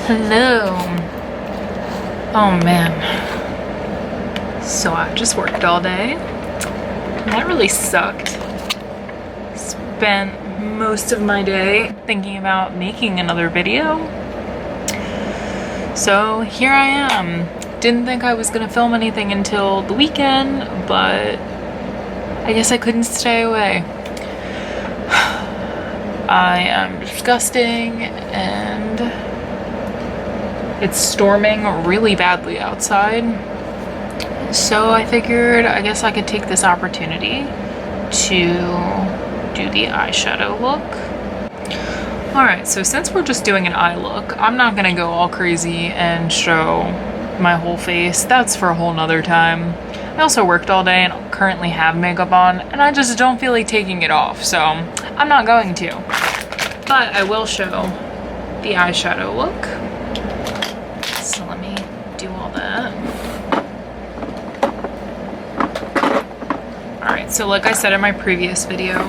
Hello. Oh man. So I just worked all day. And that really sucked. Spent most of my day thinking about making another video. So here I am. Didn't think I was gonna film anything until the weekend, but I guess I couldn't stay away. I am disgusting and it's storming really badly outside. So I figured I guess I could take this opportunity to do the eyeshadow look. Alright, so since we're just doing an eye look, I'm not gonna go all crazy and show my whole face. That's for a whole nother time. I also worked all day and currently have makeup on, and I just don't feel like taking it off, so I'm not going to. But I will show the eyeshadow look. So let me do all that. Alright, so like I said in my previous video,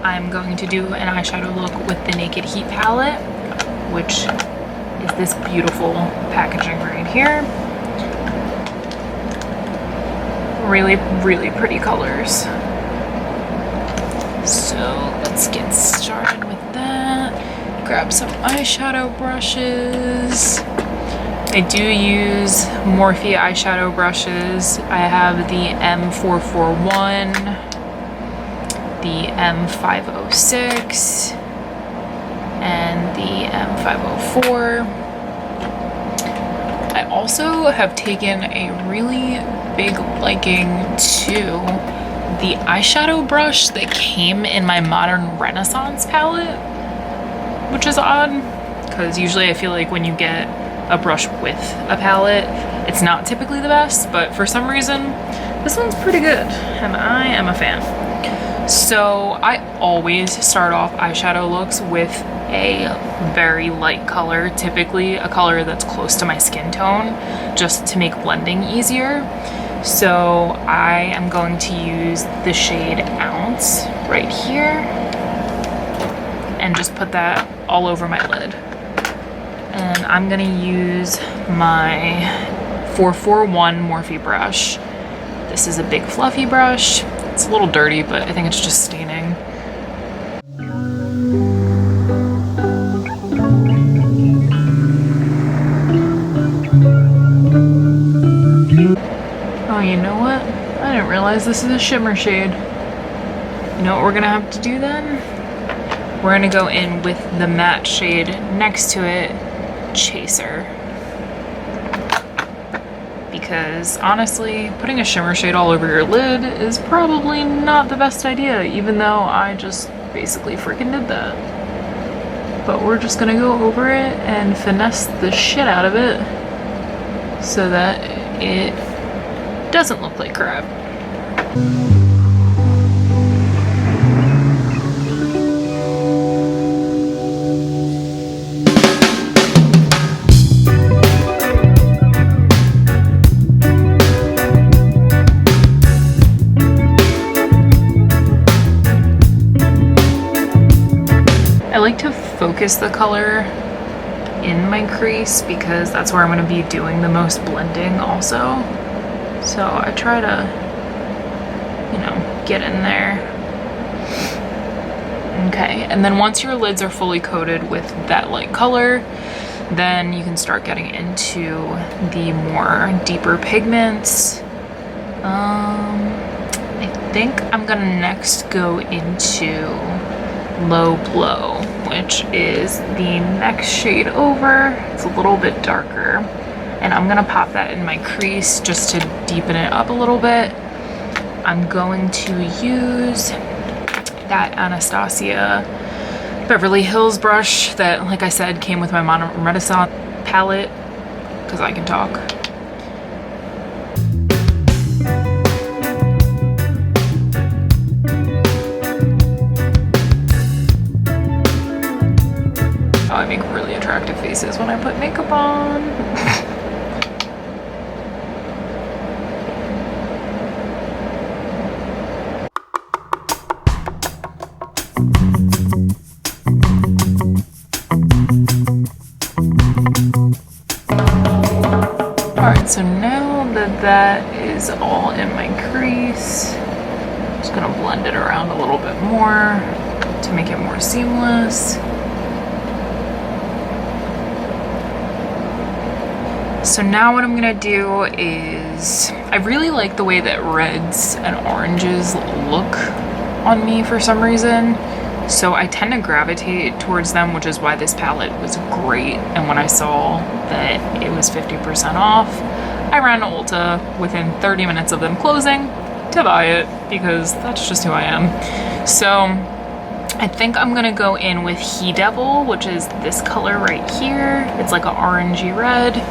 I'm going to do an eyeshadow look with the Naked Heat palette, which is this beautiful packaging right here. Really, really pretty colors. So let's get started with that. Grab some eyeshadow brushes. I do use Morphe eyeshadow brushes. I have the M441, the M506, and the M504. I also have taken a really big liking to the eyeshadow brush that came in my Modern Renaissance palette, which is odd because usually I feel like when you get a brush with a palette, it's not typically the best, but for some reason this one's pretty good and I am a fan. So I always start off eyeshadow looks with a very light color, typically a color that's close to my skin tone, just to make blending easier. So I am going to use the shade Ounce right here and just put that all over my lid. And I'm gonna use my 441 Morphe brush. This is a big fluffy brush. It's a little dirty, but I think it's just staining. Oh, you know what? I didn't realize this is a shimmer shade. You know what we're gonna have to do then? We're gonna go in with the matte shade next to it, Chaser. Because honestly, putting a shimmer shade all over your lid is probably not the best idea, even though I just basically freaking did that. But we're just gonna go over it and finesse the shit out of it so that it doesn't look like crap. I like to focus the color in my crease because that's where I'm going to be doing the most blending also. So I try to, you know, get in there. Okay, and then once your lids are fully coated with that light color, then you can start getting into the more deeper pigments. I think I'm gonna next go into Low Blow, which is the next shade over. It's a little bit darker. And I'm gonna pop that in my crease just to deepen it up a little bit. I'm going to use that Anastasia Beverly Hills brush that, like I said, came with my Modern Renaissance palette, because I can talk. Oh, I make really attractive faces when I put makeup on. So now that that is all in my crease, I'm just gonna blend it around a little bit more to make it more seamless. So now what I'm gonna do is, I really like the way that reds and oranges look on me for some reason. So I tend to gravitate towards them, which is why this palette was great. And when I saw that it was 50% off, I ran to Ulta within 30 minutes of them closing to buy it, because that's just who I am. So I think I'm gonna go in with He Devil, which is this color right here. It's like an orangey red.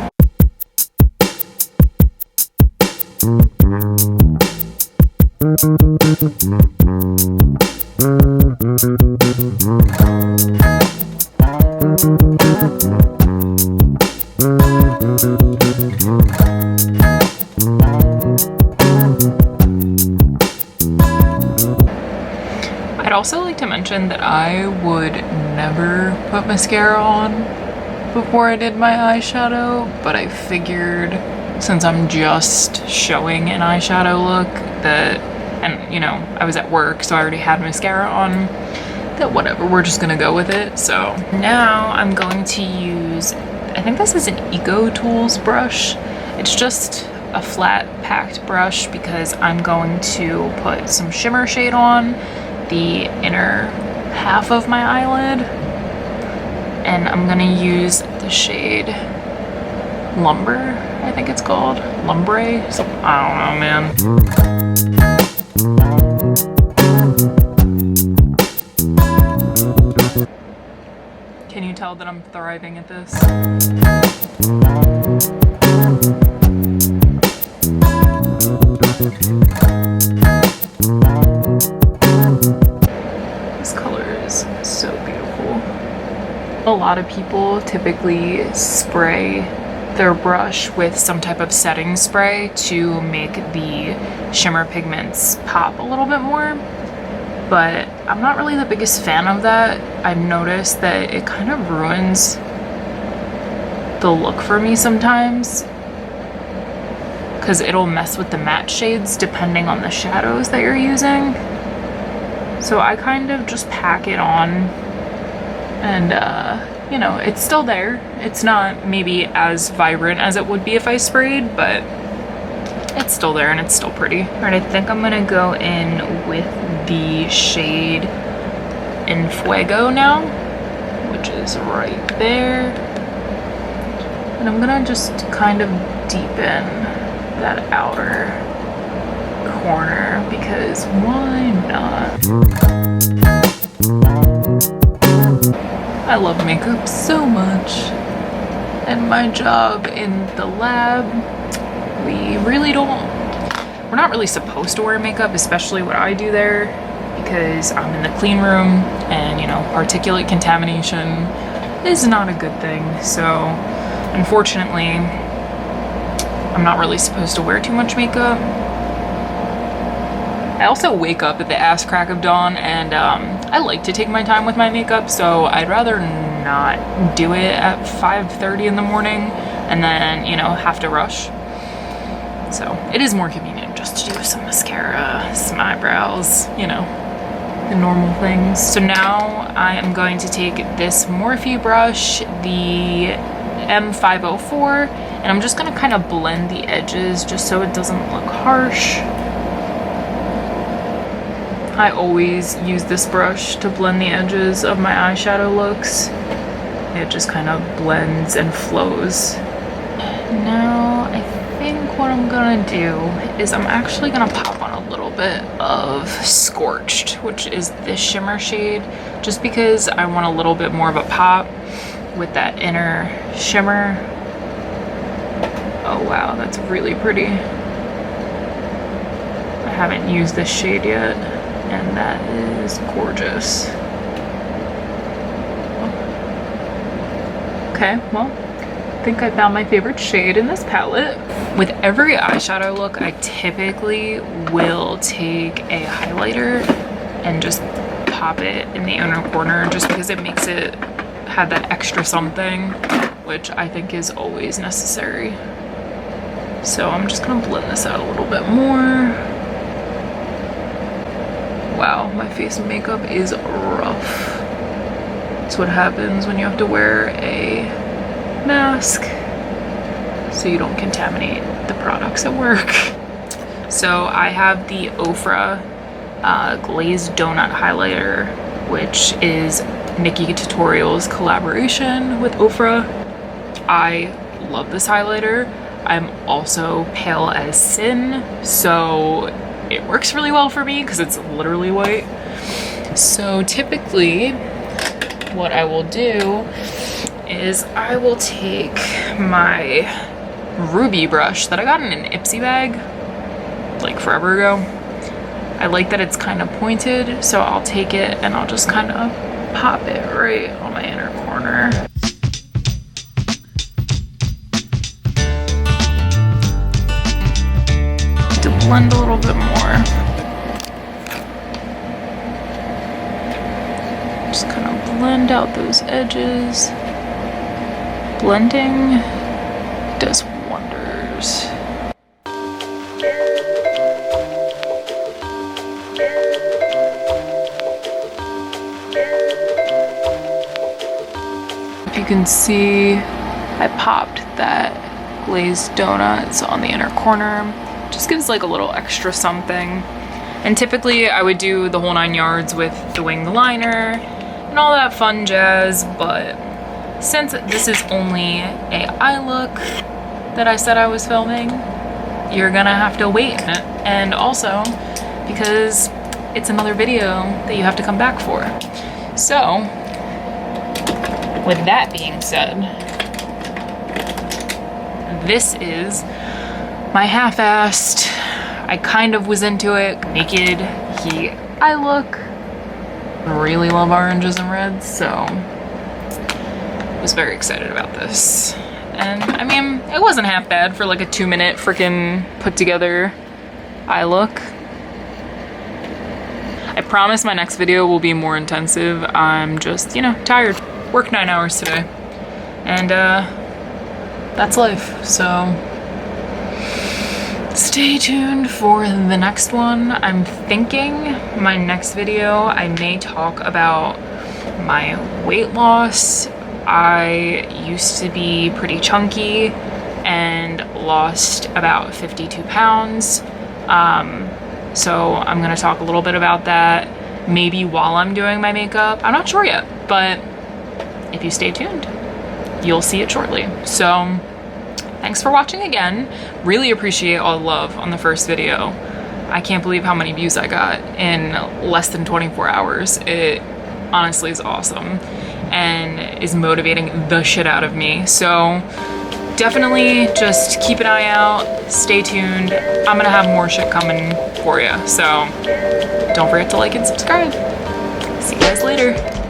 I'd also like to mention that I would never put mascara on before I did my eyeshadow, but I figured since I'm just showing an eyeshadow look that, and you know, I was at work, so I already had mascara on, that whatever, we're just gonna go with it. So now I'm going to use, I think this is an Eco Tools brush. It's just a flat packed brush because I'm going to put some shimmer shade on the inner half of my eyelid, and I'm gonna use the shade Lumber, I think it's called. Lumbre? So, I don't know, man. Can you tell that I'm thriving at this? This color is so beautiful. A lot of people typically spray their brush with some type of setting spray to make the shimmer pigments pop a little bit more, but I'm not really the biggest fan of that. I've noticed that it kind of ruins the look for me sometimes, because it'll mess with the matte shades depending on the shadows that you're using. So I kind of just pack it on, and you know, it's still there. It's not maybe as vibrant as it would be if I sprayed, but it's still there and it's still pretty. All right, I think I'm gonna go in with the shade En Fuego now, which is right there. And I'm gonna just kind of deepen that outer corner, because why not? I love makeup so much, and my job in the lab, we're not really supposed to wear makeup, especially what I do there, because I'm in the clean room, and you know, particulate contamination is not a good thing. So unfortunately, I'm not really supposed to wear too much makeup. I also wake up at the ass crack of dawn, and I like to take my time with my makeup, so I'd rather not do it at 5:30 in the morning and then, you know, have to rush. So it is more convenient just to do some mascara, some eyebrows, you know, the normal things. So now I am going to take this Morphe brush, the M504, and I'm just gonna kind of blend the edges just so it doesn't look harsh. I always use this brush to blend the edges of my eyeshadow looks. It just kind of blends and flows. Now I think what I'm gonna do is I'm actually gonna pop on a little bit of Scorched, which is this shimmer shade, just because I want a little bit more of a pop with that inner shimmer. Oh wow, that's really pretty. I haven't used this shade yet, and that is gorgeous. Okay, well, I think I found my favorite shade in this palette. With every eyeshadow look, I typically will take a highlighter and just pop it in the inner corner, just because it makes it have that extra something, which I think is always necessary. So I'm just gonna blend this out a little bit more. Wow, my face makeup is rough. That's what happens when you have to wear a mask so you don't contaminate the products at work. So I have the Ofra Glazed Donut Highlighter, which is Nikki Tutorials collaboration with Ofra. I love this highlighter. I'm also pale as sin, so it works really well for me because it's literally white. So typically what I will do is I will take my ruby brush that I got in an Ipsy bag like forever ago. I like that it's kind of pointed, so I'll take it and I'll just kind of pop it right on my inner corner. To blend a little bit more. Just kind of blend out those edges. Blending does wonders. If you can see, I popped that glazed donuts on the inner corner. Just gives like a little extra something. And typically I would do the whole 9 yards with the winged liner and all that fun jazz, but since this is only a eye look that I said I was filming, you're gonna have to wait. And also because it's another video that you have to come back for. So with that being said, this is my half-assed, I kind of was into it, Naked Heat eye look. Really love oranges and reds, so I was very excited about this. And I mean, it wasn't half bad for like a 2-minute freaking put together eye look. I promise my next video will be more intensive. I'm just, you know, tired. Worked 9 hours today. And that's life, so stay tuned for the next one. I'm thinking my next video, I may talk about my weight loss. I used to be pretty chunky and lost about 52 pounds. So I'm gonna talk a little bit about that, maybe while I'm doing my makeup. I'm not sure yet, but if you stay tuned, you'll see it shortly. So thanks for watching again. Really appreciate all the love on the first video. I can't believe how many views I got in less than 24 hours. It honestly is awesome and is motivating the shit out of me. So definitely just keep an eye out, stay tuned. I'm gonna have more shit coming for you. So don't forget to like and subscribe. See you guys later.